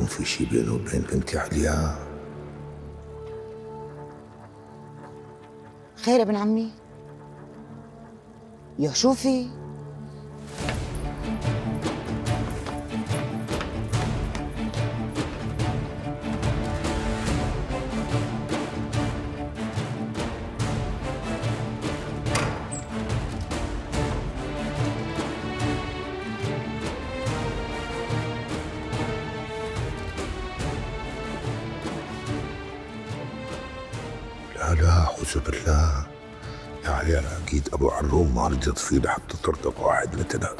يكون في شي بينه وبين بنتي عليا؟ خير ابن عمي؟ يا شو في؟ لا لا، أعوذ بالله. يعني أنا أكيد أبو عروم ما رضيت فيه لحتى ترتب واحد مثلها.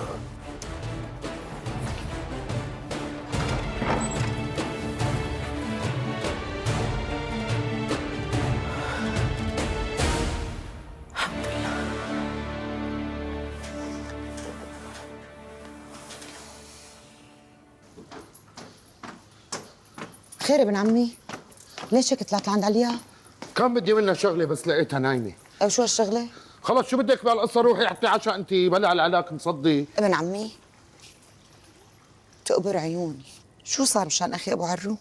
خير ابن عمي؟ ليش هيك طلعت لعند عليا؟ كان بدي منها شغله بس لقيتها نايمه. أو شو هالشغلة؟ خلص شو بدك بهالقصه؟ روحي حطي عشاء انت بلا العلاك مصدي. ابن عمي تقبر عيوني، شو صار مشان أخي أبو عرو؟